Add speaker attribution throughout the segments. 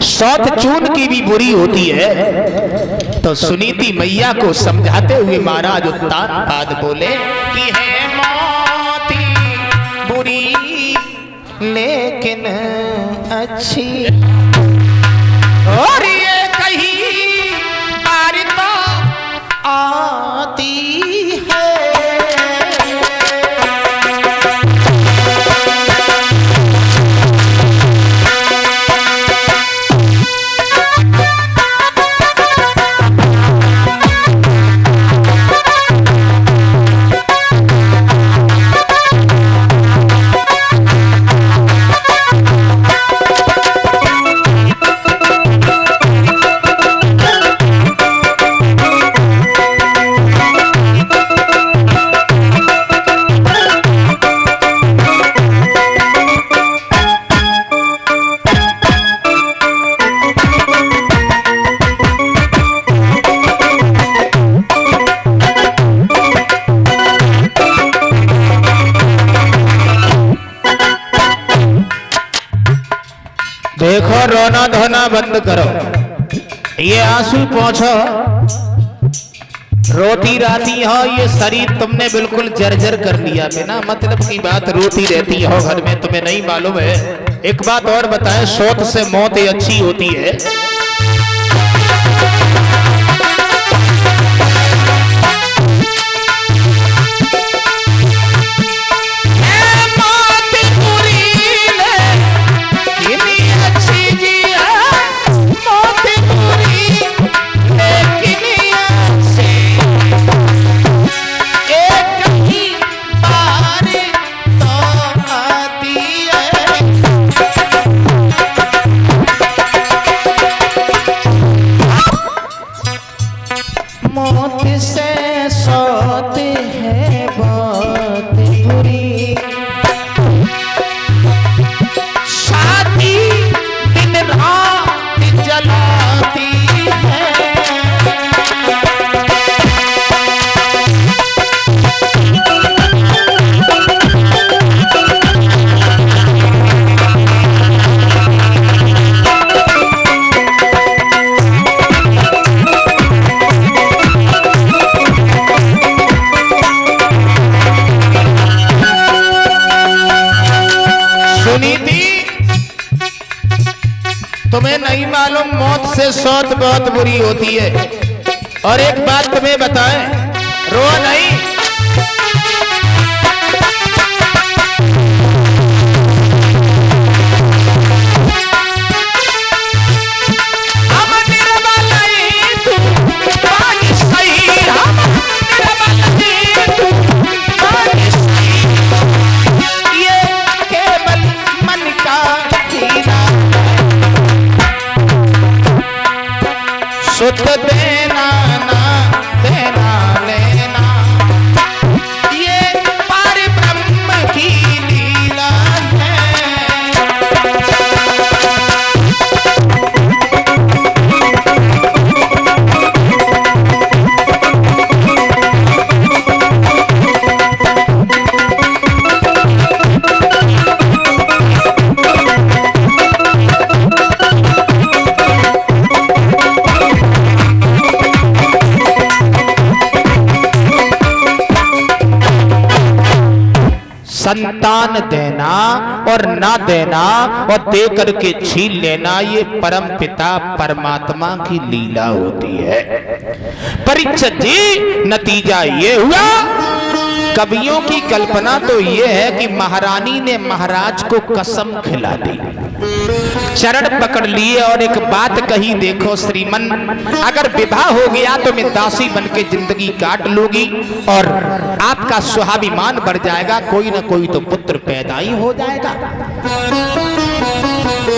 Speaker 1: सौत चून की भी बुरी होती है। तो सुनीति मैया को समझाते हुए महाराज उत्तान पाद बोले कि है मौत बुरी लेकिन अच्छी, और ये कहीं बार तो आती है। देखो रोना धोना बंद करो, ये आंसू पोंछो, रोती राती हो, ये शरीर तुमने बिल्कुल जर्जर कर लिया। बिना मतलब की बात रोती रहती हो घर में, तुम्हें नहीं मालूम है। एक बात और बताएं, सोत से मौत अच्छी होती है। मौत से सौत है बहुत बुरी, शादी दिन रात जलाती है। तुम्हें नहीं मालूम, मौत से सौत बहुत बुरी होती है। और एक बात तुम्हें बताएं, रो नहीं, सुत देना ना देना लेना, ये पार ब्रह्म की लीला है। संतान देना और ना देना और दे करके छीन लेना, ये परम पिता परमात्मा की लीला होती है। परीक्षित जी, नतीजा ये हुआ, कवियों की कल्पना तो ये है कि महारानी ने महाराज को कसम खिला दी, चरण पकड़ लिए और एक बात कही, देखो श्रीमन, अगर विवाह हो गया तो मैं दासी बन के जिंदगी काट लूंगी और आपका स्वाभिमान बढ़ जाएगा, कोई ना कोई तो पुत्र पैदा ही हो जाएगा।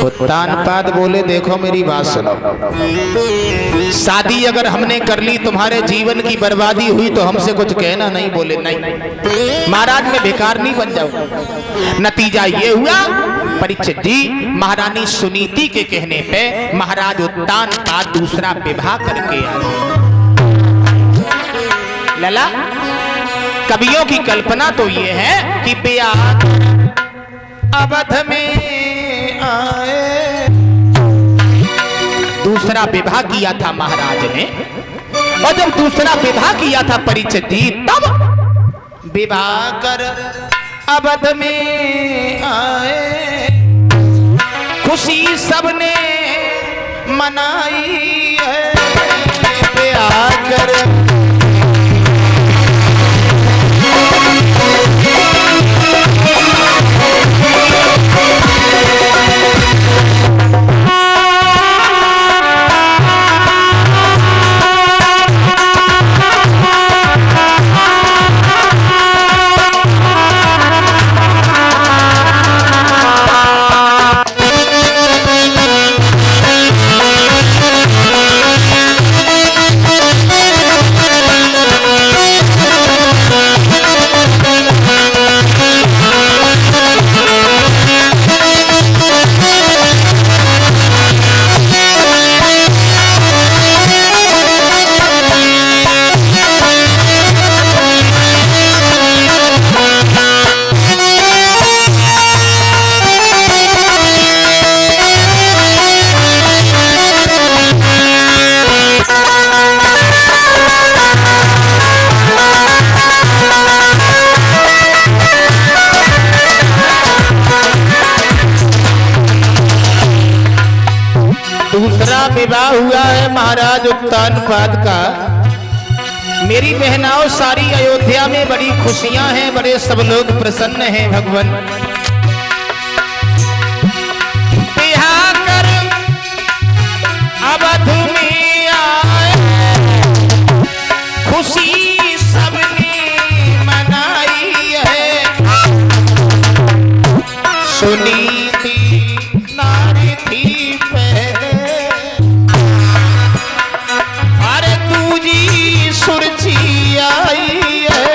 Speaker 1: उत्तानपाद बोले, देखो मेरी बात सुनो, शादी अगर हमने कर ली, तुम्हारे जीवन की बर्बादी हुई तो हमसे कुछ कहना नहीं। बोले नहीं महाराज, मैं बेकार नहीं बन जाऊं। नतीजा ये हुआ, परीक्षित जी, महारानी सुनीति के कहने पे महाराज उत्तानपाद दूसरा विवाह करके आ गए। लला, कवियों की कल्पना तो ये है कि ब्याह अवध में आए, दूसरा विवाह किया था महाराज ने, और जब दूसरा विवाह किया था परीक्षित जी, तब विवाह कर अवध में आए, खुशी सबने मनाई है। विवाह कर दूसरा विवाह हुआ है महाराज उत्तानपाद का। मेरी बहनाओं, सारी अयोध्या में बड़ी खुशियां हैं, बड़े सब लोग प्रसन्न हैं भगवान। विवाह कर अवध में आए, खुशी सबने मनाई है। सुनी थी नारी थी पहले, अरे दूजी सुरची आई है।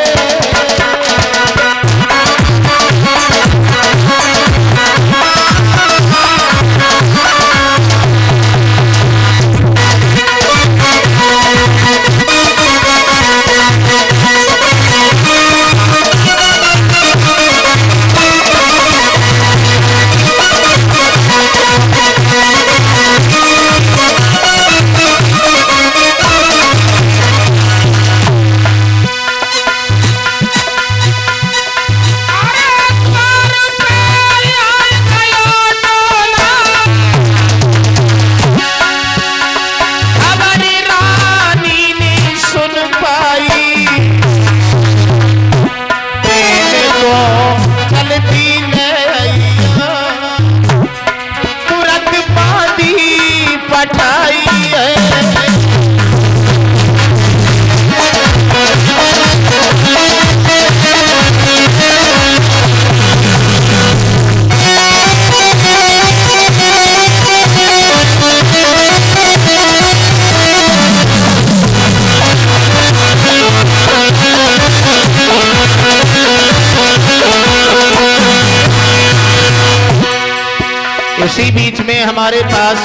Speaker 1: इसी बीच में हमारे पास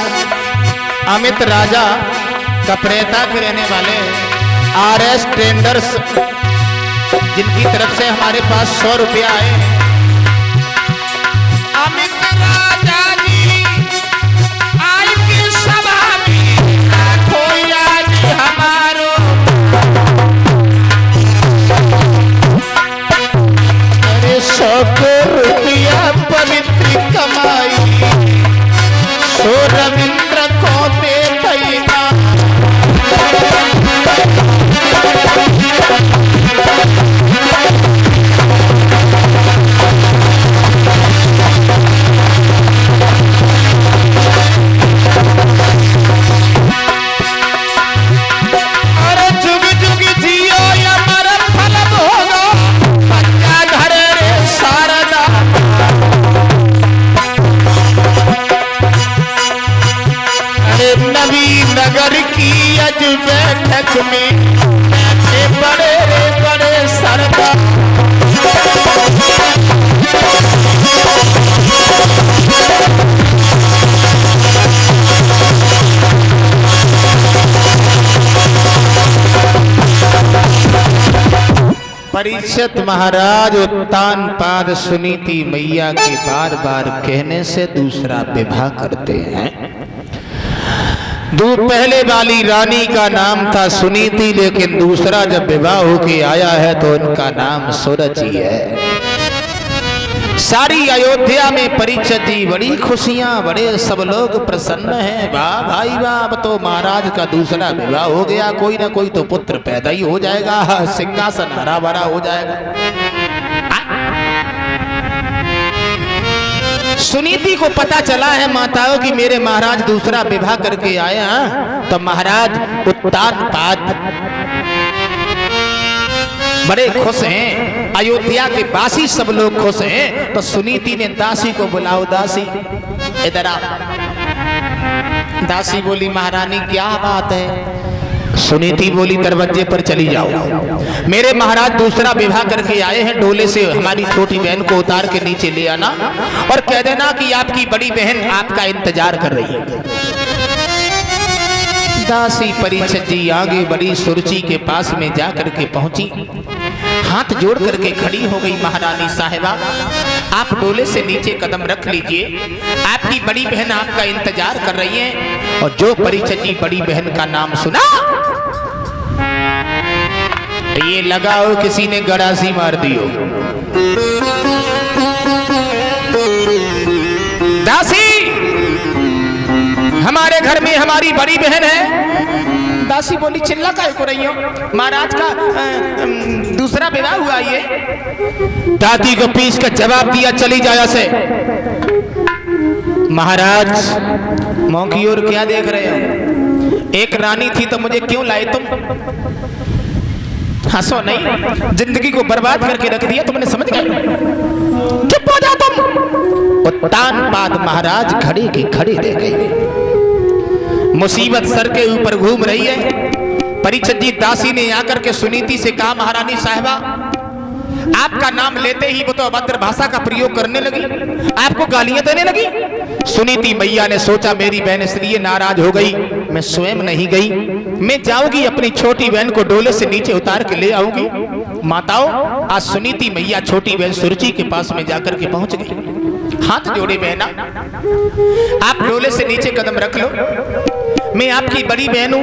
Speaker 1: अमित राजा कपड़ेता के रहने वाले RS ट्रेडर्स, जिनकी तरफ से हमारे पास 100 रुपया आए। अमित राजा जी आई की सभा में खोया जी हमारो, अरे 100 रुपया पवित्र कमाई, सो रविंद्र को दे देना। अरे जुग जुग जियो अमर फल भोगो, बच्चा घर रे शारदा। नबी नगर की अज बैठक में बैठे बड़े बड़े सरदार। परीक्षित महाराज उत्तानपाद सुनीति मैया के बार बार कहने से दूसरा विवाह करते हैं। पहले वाली रानी का नाम था सुनीति, लेकिन दूसरा जब विवाह होके आया है तो उनका नाम सुरची है। सारी अयोध्या में परीक्षित जी बड़ी खुशियां, बड़े सब लोग प्रसन्न हैं। वाह भाई वाह, अब तो महाराज का दूसरा विवाह हो गया, कोई ना कोई तो पुत्र पैदा ही हो जाएगा, सिंहासन हरा भरा हो जाएगा। सुनीति को पता चला है माताओं की मेरे महाराज दूसरा विवाह करके आए हैं, तो महाराज उत्तानपाद बड़े खुश हैं, अयोध्या के वासी सब लोग खुश हैं। तो सुनीति ने दासी को बुलाओ, दासी इधर आ। दासी बोली महारानी क्या बात है? सुनीति बोली दरवाजे पर चली जाओ, मेरे महाराज दूसरा विवाह करके आए हैं, डोले से हमारी छोटी बहन को उतार के नीचे ले आना और कह देना कि आपकी बड़ी बहन आपका इंतजार कर रही है। दासी परीक्षित जी आगे बड़ी सुरुचि के पास में जाकर के पहुंची, हाथ जोड़ करके खड़ी हो गई। महारानी साहिबा आप डोले से नीचे कदम रख लीजिए, आपकी बड़ी बहन आपका इंतजार कर रही है। और जो परीक्षित जी बड़ी बहन का नाम सुना, ये लगाओ किसी ने गड़ासी मार दियो। दासी हमारे घर में हमारी बड़ी बहन है। दासी बोली चिल्ला काहे को रही हो, महाराज का दूसरा विवाह हुआ ये। दादी को पीस कर जवाब दिया चली जाया से। महाराज मुंह की ओर क्या देख रहे हो? एक रानी थी तो मुझे क्यों लाए तुम? हंसो नहीं, जिंदगी को बर्बाद करके रख दिया तुमने, समझ गए? चुप हो जाओ तुम। उत्तानपाद महाराज खड़े के खड़े रह गए। मुसीबत सर के ऊपर घूम रही है। परीक्षित जी दासी ने आकर के सुनीति से कहा महारानी साहिबा आपका नाम लेते ही वो तो अभद्र भाषा का प्रयोग करने लगी, आपको गालियां देने लगी। सुनीति मैया ने सोचा मेरी बहन इसलिए नाराज हो गई, मैं स्वयं नहीं गई, मैं जाऊंगी अपनी छोटी बहन को डोले से नीचे उतार के ले आऊंगी। माताओं आज सुनीति मैया छोटी बहन सुरुचि के पास में जाकर के पहुंच गई। हाथ जोड़े बहना, आप डोले से नीचे कदम रख लो, मैं आपकी बड़ी बहन हूं,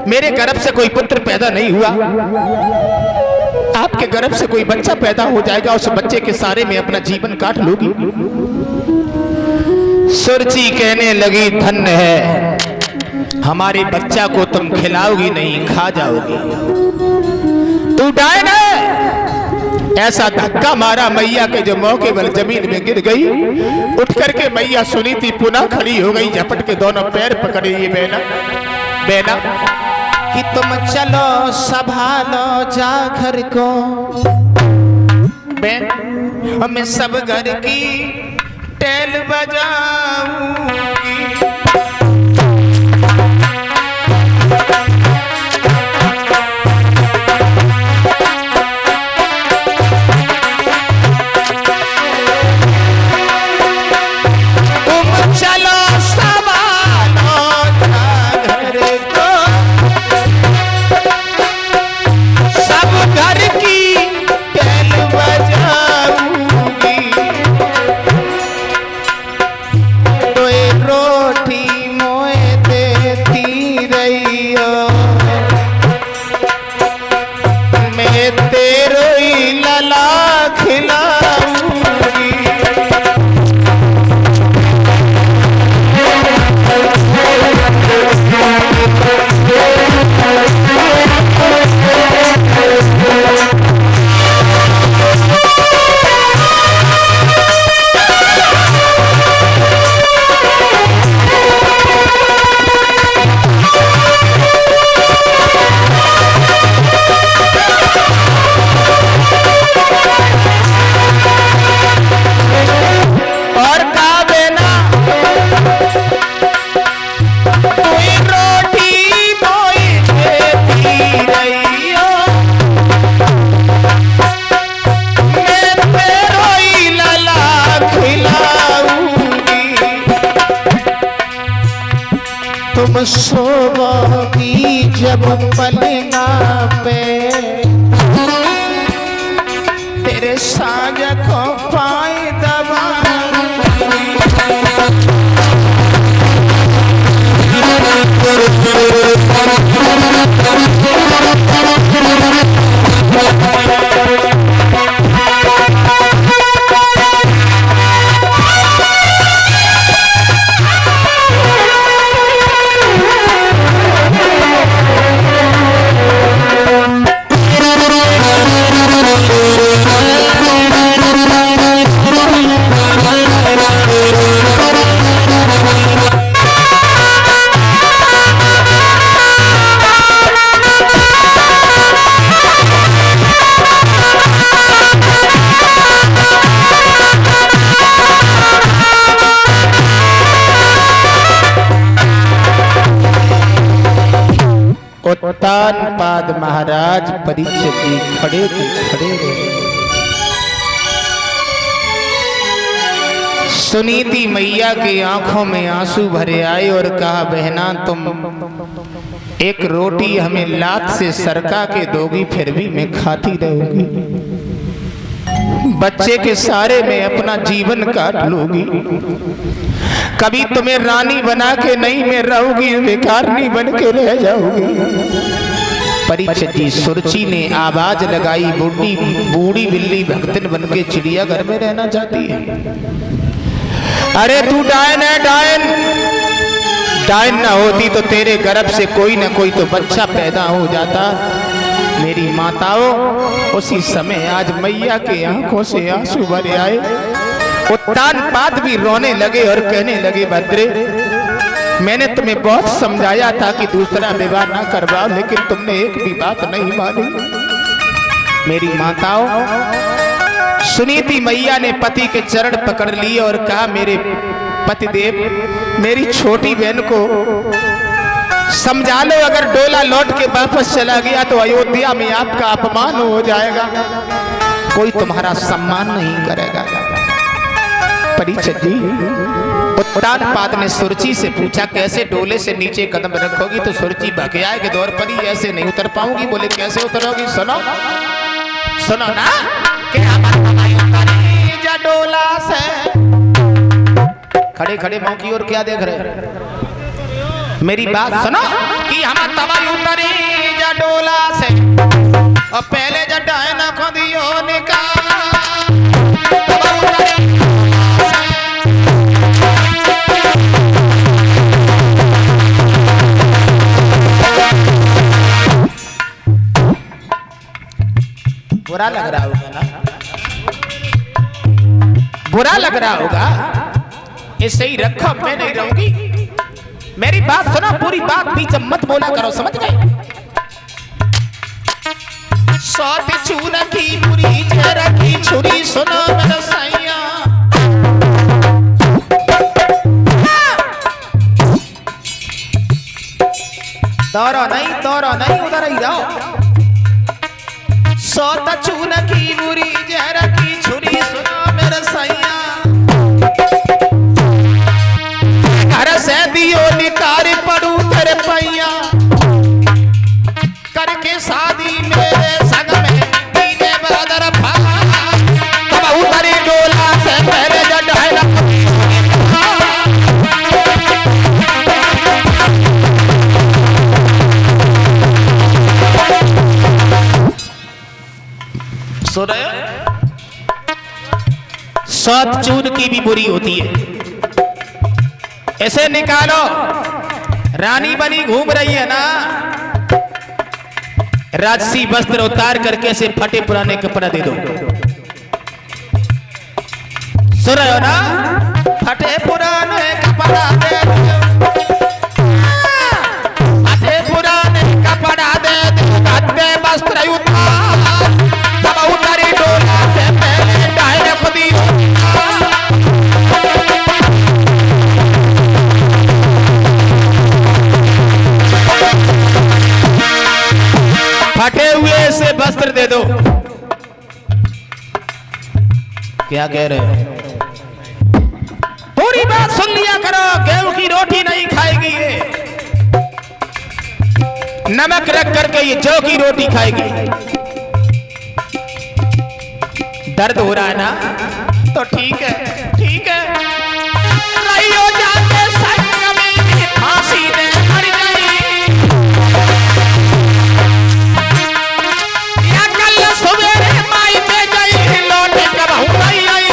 Speaker 1: मेरे गर्भ से कोई पुत्र पैदा नहीं हुआ, आपके गर्भ से कोई बच्चा पैदा हो जाएगा, उस बच्चे के सारे में अपना जीवन काट लूंगी। सुरुचि कहने लगी धन्य है, हमारे बच्चा को तुम खिलाओगी नहीं खा जाओगी, तू डायन है। ऐसा धक्का मारा मैया के जो मौके पर जमीन में गिर गई। उठ करके मैया सुनीति पुनः खड़ी हो गई, झपट के दोनों पैर पकड़े ये बेना बेना कि तुम चलो संभालो जा घर को, बेन मैं सब घर की टेल बजाऊंगी। तुम सोओगी जब पलंगा पे, तेरे साज को पाए दबा उत्तानपाद महाराज परीक्षित जी खड़े के खड़े रहे। सुनीति मैया की आंखों में आंसू भरे आए और कहा, बहना तुम एक रोटी हमें लात से सरका के दोगी फिर भी मैं खाती रहूंगी, बच्चे के सहारे में अपना जीवन काट लूंगी, कभी तुम्हें रानी बना के नहीं मैं रहूंगी, भिखारिनी बन के रह जाऊंगी। परीक्षित जी सुरची ने आवाज लगाई, बूढ़ी बिल्ली भक्तन बन के चिड़ियाघर में रहना चाहती है। अरे तू डायन है, डायन। डायन ना होती तो तेरे गर्भ से कोई ना कोई तो बच्चा पैदा हो जाता। मेरी माताओं, उसी समय आज मैया के आंखों से आंसू भरे आए। उत्तानपाद भी रोने लगे और कहने लगे, भद्रे मैंने तुम्हें बहुत समझाया था कि दूसरा विवाह ना करवाओ, लेकिन तुमने एक भी बात नहीं मानी। मेरी माताओं, सुनीति मैया ने पति के चरण पकड़ लिए और कहा, मेरे पतिदेव मेरी छोटी बहन को समझा लो, अगर डोला लौट के वापस चला गया तो अयोध्या में आपका अपमान हो जाएगा, कोई तुम्हारा सम्मान नहीं करेगा। परीक्षित जी, उत्तानपाद ने सुरची से पूछा, कैसे डोले से नीचे कदम रखोगी? तो सुरची भगिया के दौर पर ही ऐसे नहीं उतर पाऊंगी। बोले कैसे उतरोगी? सुनो सुनो ना कि जा डोला से। खड़े खड़े मौकी की ओर क्या देख रहे? मेरी बात सुनो कि हम तवाई उतरी जा डोला से और पहले जा डायना को दियो निकाल। बुरा लग रहा होगा ना? बुरा लग रहा होगा, ऐसे ही रखो, मैं नहीं रहूंगी। मेरी बात सुनो, पूरी बात बीच मत बोला करो, समझ गए? सौत चून की बुरी जरा की छुरी, सुनो मेरा सैया। दौड़ो नहीं, उधर ही रहो। सौत चून की बुरी जरा की छुरी, सुनो मेरा सैया। घर से दियो निकार पड़ू तेरे पैया, करके शादी मेरे संग में दीने बदर भा। तब उतरी डोला से पहले जब ढाला सो रहे हो? सौत चून की भी बुरी होती है, ऐसे निकालो। रानी बनी घूम रही है ना, राजसी वस्त्र उतार करके ऐसे फटे पुराने कपड़ा दे दो। सुन रहे हो ना? फटे पुराने कपड़ा दे दो, फटे पुराने कपड़ा दे दो, फटे वस्त्र उतार। तब उतारी डोला से पहले डायन को दियो। फटे हुए से वस्त्र दे दो। क्या कह रहे हो? पूरी बात सुन लिया करो। गेहूं की रोटी नहीं खाएगी ये, नमक रख करके ये जौ की रोटी खाएगी। दर्द हो रहा है ना? तो ठीक है, ठीक है। रहियो जाके संग में फांसी दे मर गई, या कल सवेरे माई पे गई लौट कब नहीं आई।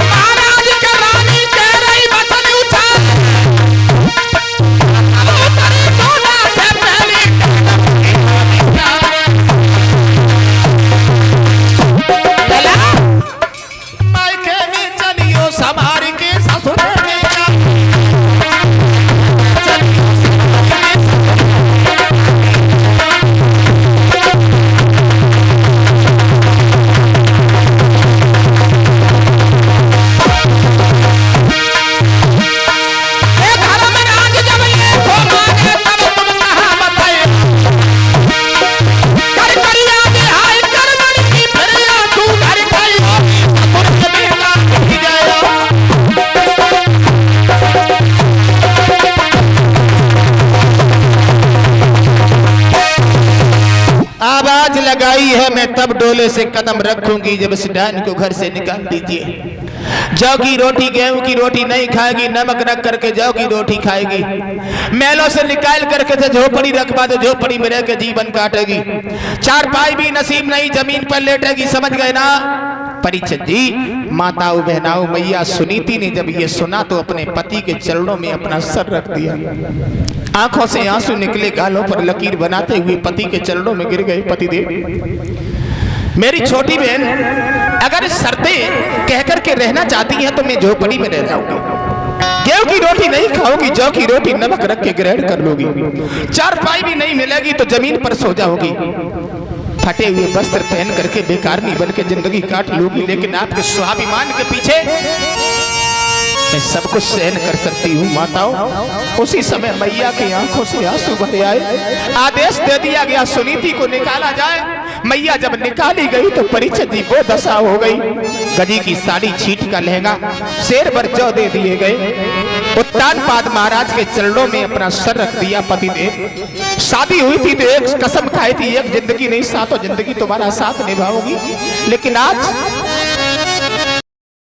Speaker 1: महाराज का रानी कह रही बचन उठा, डोला से पहले लगाई है, मैं तब डोले से कदम रखूंगी जब इस डायन को घर से निकाल दीजिए। जौ की रोटी गेहूं की रोटी नहीं खाएगी, नमक रख करके जौ की रोटी खाएगी। मेलों से निकाल करके से झोपड़ी रखवा दो, झोपड़ी में रह के जीवन काटेगी। चार पाई भी नसीब नहीं, जमीन पर लेटेगी। समझ गए ना परीक्षित जी? माताओं बहनाओं, मैया सुनीति ने जब ये सुना तो अपने पति के चरणों में अपना सर रख दिया। आंखों से आंसू निकले, गालों पर लकीर बनाते हुए पति के चरणों में गिर गए। पतिदेव, मेरी छोटी बहन अगर शर्तें कह करके रहना चाहती है तो मैं झोपड़ी में रह जाऊंगी। गेहूं की रोटी नहीं खाओगी, जौ की रोटी नमक रख के ग्रहण कर लोगी। चार पाई भी नहीं मिलेगी तो जमीन पर सो जाओगी। फटे हुए वस्त्र पहन करके बेकारनी बन के जिंदगी काट लोगी। लेकिन आपके स्वाभिमान के पीछे मैं सब कुछ सहन कर सकती हूँ। माताओं, उसी समय मैया की आंखों से आंसू भरे आए। आदेश दे दिया गया सुनीति को निकाला जाए। मैया जब निकाली गई तो परीक्षित जी वो दशा हो गई। गजी की साड़ी, छीट का लहंगा, शेर भर जौ दे दिए गए। उत्तानपाद महाराज के चरणों में अपना सर रख दिया। पतिदेव, शादी हुई थी तो एक कसम खाई थी, एक जिंदगी नहीं सातों जिंदगी तुम्हारा साथ निभाऊंगी। लेकिन आज